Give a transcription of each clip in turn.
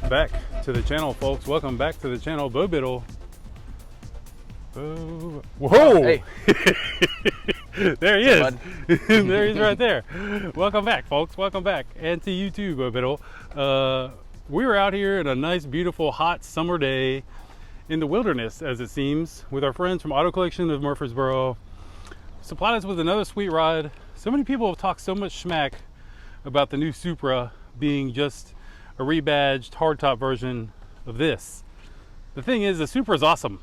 back to the channel, folks. Welcome back to the channel. Bo Biddle. Whoa! Hey. There he is. There he is right there. Welcome back, folks. Welcome back. And to you too, Bo Biddle. We were out here on a nice, beautiful, hot summer day in the wilderness, as it seems, with our friends from Auto Collection of Murfreesboro. Supplied us with another sweet ride. So many people have talked so much smack about the new Supra being just a rebadged hardtop version of this. The thing is, the Supra is awesome.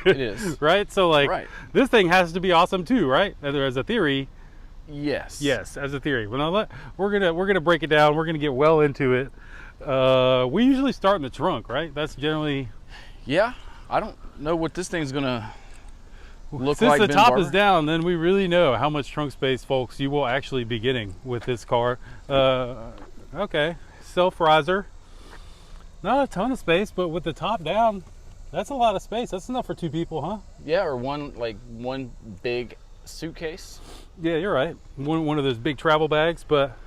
It is. Right? So like, right. This thing has to be awesome too, right? As a theory. Yes. Yes, as a theory. Well, we're gonna break it down. We're gonna get well into it. We usually start in the trunk, right? That's generally. Yeah. I don't know what this thing's gonna look Since like. the top is down, then we really know how much trunk space, folks, you will actually be getting with this car. Okay, self-riser. Not a ton of space, but with the top down, that's a lot of space. That's enough for two people, huh? Yeah, or one big suitcase. Yeah, you're right. One of those big travel bags, but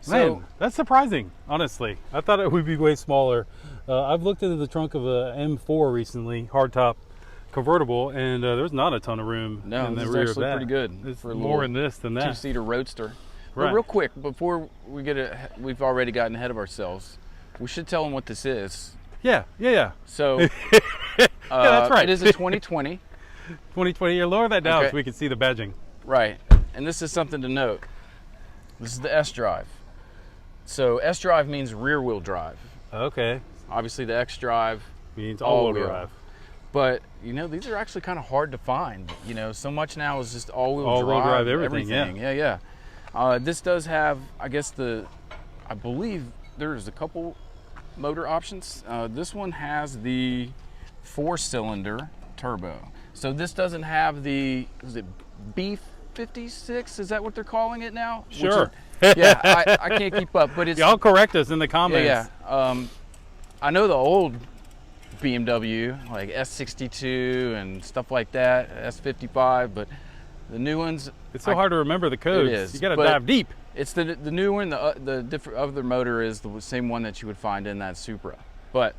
So, man, that's surprising, honestly. I thought it would be way smaller. I've looked into the trunk of a M4 recently, hardtop convertible, and there's not a ton of room in the this is rear of actually that. pretty good. It's for a more in this than that. Two-seater roadster. Right. But real quick, before we we've already gotten ahead of ourselves. We should tell them what this is. Yeah. So, yeah, that's right. It is a 2020. 2020. You lower that down Okay. so we can see the badging. Right. And this is something to note. This is the S Drive. So S Drive means rear wheel drive. Okay. Obviously the X Drive Means all-wheel all-wheel. drive. But you know, these are actually kind of hard to find. You know, so much now is just all-wheel drive everything. Yeah. This does have, I believe there's a couple motor options. This one has the 4-cylinder turbo. So this doesn't have the, is it B56? Is that what they're calling it now? Sure. I can't keep up, but it's. Y'all correct us in the comments. Yeah. I know the old BMW, like S62 and stuff like that, S55, but the new ones. It's so hard to remember the codes. It is. You got to dive deep. It's the new one. The different other motor is the same one that you would find in that Supra. But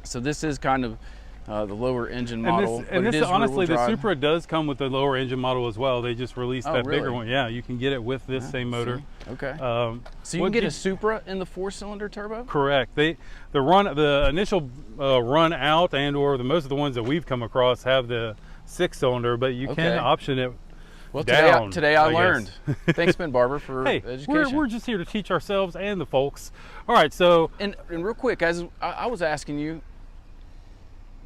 so this is kind of the lower engine model. And this honestly, the drive. Supra does come with the lower engine model as well. They just released that bigger really? one. Yeah, you can get it with this same motor. See? Okay. So you what can get you- a Supra in the 4-cylinder turbo? Correct. The initial run out and/or most of the ones that we've come across have the 6-cylinder, but you can option it. Well, down, today I I learned. Thanks, Ben Barber, for hey, education. we're just here to teach ourselves and the folks. All right, so And real quick, as I was asking you,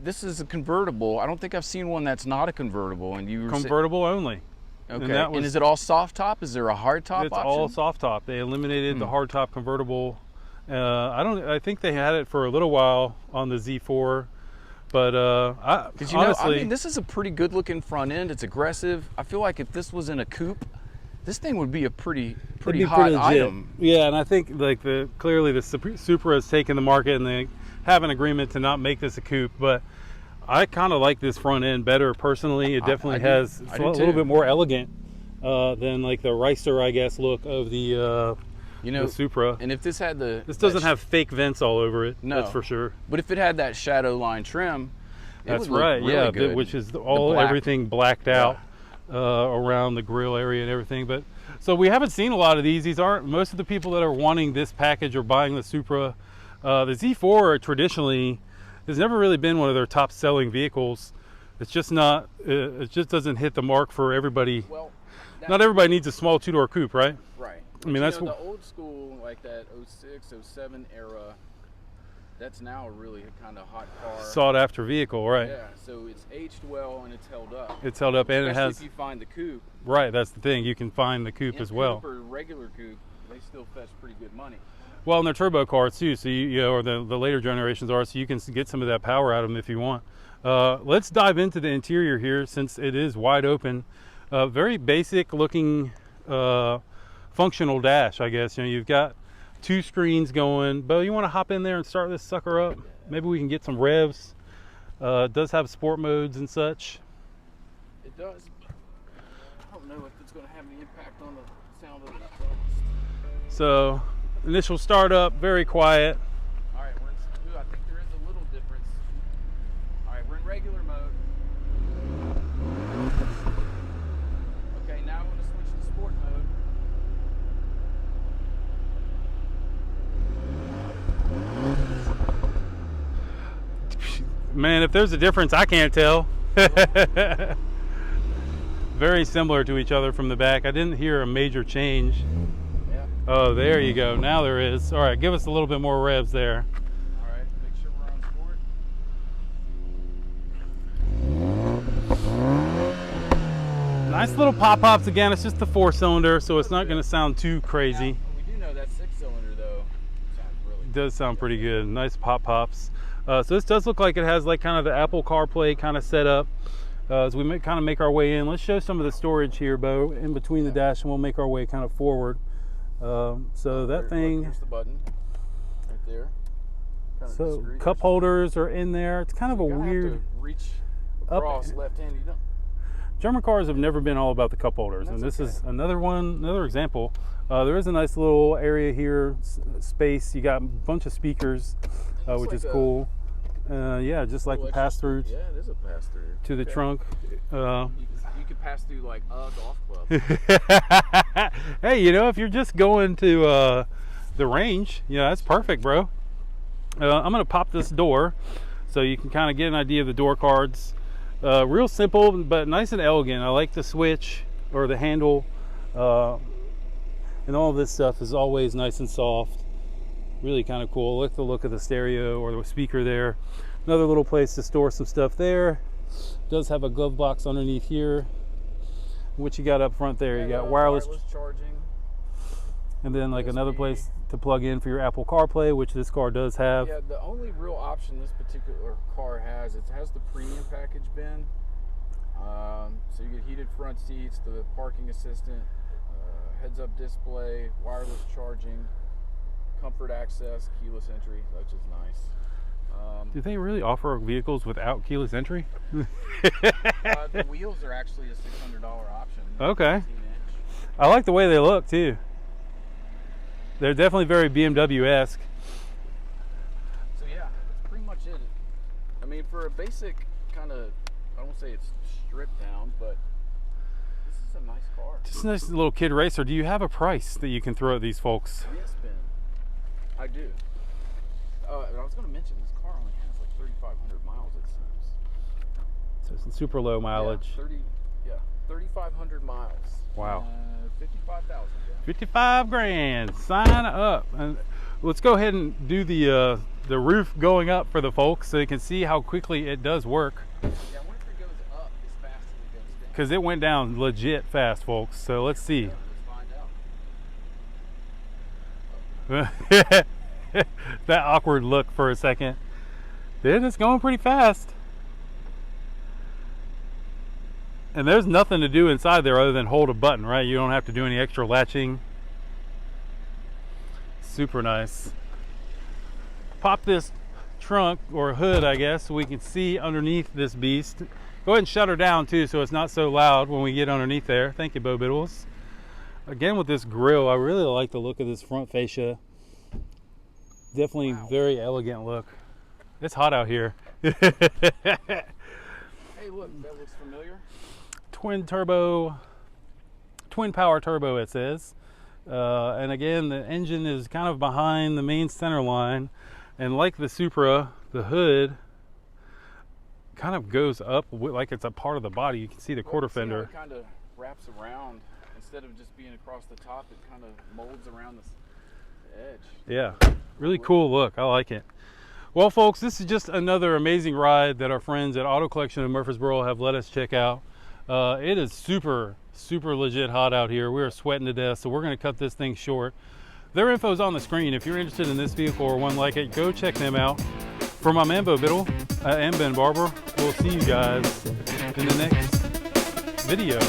this is a convertible. I don't think I've seen one that's not a convertible. And you were convertible only. Okay. And And is it all soft top? Is there a hard top It's option? all soft top. They eliminated the hard top convertible. I think they had it for a little while on the Z4, but honestly, this is a pretty good looking front end. It's aggressive. I feel like if this was in a coupe, this thing would be a pretty hot item. Yeah, and I think like clearly the Supra has taken the market and they have an agreement to not make this a coupe, but I kind of like this front end better personally. It definitely has a little bit more elegant than like the Ricer, I guess, look of the Supra. And if this had this doesn't have fake vents all over it. No, that's for sure. But if it had that shadow line trim, that's right. Really good. Which is everything blacked out around the grill area and everything. But so we haven't seen a lot of these. These aren't most of the people that are wanting this package or buying the Supra. The Z4 traditionally has never really been one of their top selling vehicles. It's just not. It just doesn't hit the mark for everybody. Well, not everybody needs a small two-door coupe, right? Right. I mean, that's the old school, like that 06, 07 era. That's now a really kind of hot car. Sought after vehicle, right? Yeah. So it's aged well and it's held up. It's held up, and Especially it has. if you find the coupe. Right. That's the thing. You can find the coupe as well. For a regular coupe, they still fetch pretty good money. Well, and they're turbo cars too, so or the later generations are, so you can get some of that power out of them if you want. Let's dive into the interior here since it is wide open. Very basic looking functional dash, I guess. You've got 2 screens going. Bo, you want to hop in there and start this sucker up? Maybe we can get some revs. It does have sport modes and such. It does. I don't know if it's going to have any impact on the sound of the exhaust. So initial startup, very quiet. Man, if there's a difference, I can't tell. Very similar to each other from the back. I didn't hear a major change. Yeah. Oh, there you go. Now there is. All right, give us a little bit more revs there. All right, make sure we're on sport. Nice little pop-pops again. It's just the 4-cylinder, so it's not going to sound too crazy. Now, we do know that 6-cylinder though sounds really It does sound pretty good. Nice pop-pops. So this does look like it has like kind of the Apple CarPlay kind of setup. As we kind of make our way in, let's show some of the storage here, Bo, in between the dash, and we'll make our way kind of forward. So that thing. Here's the button right there. So cup holders are in there. It's kind of a weird. Have to reach across left-handed. You don't. German cars have never been all about the cup holders, and this is another example. There is a nice little area here, space. You got a bunch of speakers, which is cool. Yeah, just like a pass-through. Yeah, it is a pass-through. To the trunk. You could pass through like a golf club. Hey, you know, if you're just going to the range, you know, that's perfect, bro. I'm going to pop this door so you can kind of get an idea of the door cards. Real simple, but nice and elegant. I like the switch or the handle. And all this stuff is always nice and soft. Really kind of cool. Look at the look of the stereo or the speaker there. Another little place to store some stuff there. Does have a glove box underneath here. What you got up front there? You got wireless charging. And then like another place to plug in for your Apple CarPlay, which this car does have. Yeah, the only real option this particular car has, it has the premium package bin. So you get heated front seats, the parking assistant, heads-up display, wireless charging, comfort access, keyless entry, which is nice. Do they really offer vehicles without keyless entry? The wheels are actually a $600 option. Okay. I like the way they look too. They're definitely very BMW-esque. So yeah, that's pretty much it. I mean, for a basic kind of, I won't say it's stripped down, but this is a nice car. Just a nice little kid racer. Do you have a price that you can throw at these folks? Yes, Ben. I do. I was going to mention, this car only has like 3,500 miles, it seems. So it's super low mileage. Yeah, 3,500 miles. Wow. 55,000. 55 grand. Sign up. And let's go ahead and do the roof going up for the folks so they can see how quickly it does work. Yeah, I wonder if it goes up as fast as it goes down. Because it went down legit fast, folks. So let's see. Yeah, let's find out. That awkward look for a second. Then it's going pretty fast. And there's nothing to do inside there other than hold a button, right? You don't have to do any extra latching. Super nice. Pop this trunk or hood, I guess, so we can see underneath this beast. Go ahead and shut her down too so it's not so loud when we get underneath there. Thank you, Bo Biddles. Again, with this grille, I really like the look of this front fascia. Definitely very elegant look. It's hot out here. Hey, look, that looks familiar. Twin power turbo, it says. And again, the engine is kind of behind the main center line. And like the Supra, the hood kind of goes up like it's a part of the body. You can see the quarter fender. It kind of wraps around. Instead of just being across the top, it kind of molds around the edge. Yeah, really cool look. I like it. Well, folks, this is just another amazing ride that our friends at Auto Collection in Murfreesboro have let us check out. It is super legit hot out here. We are sweating to death, so we're going to cut this thing short. Their info is on the screen. If you're interested in this vehicle or one like it, go check them out. For my man Bo Biddle and Ben Barber, we'll see you guys in the next video.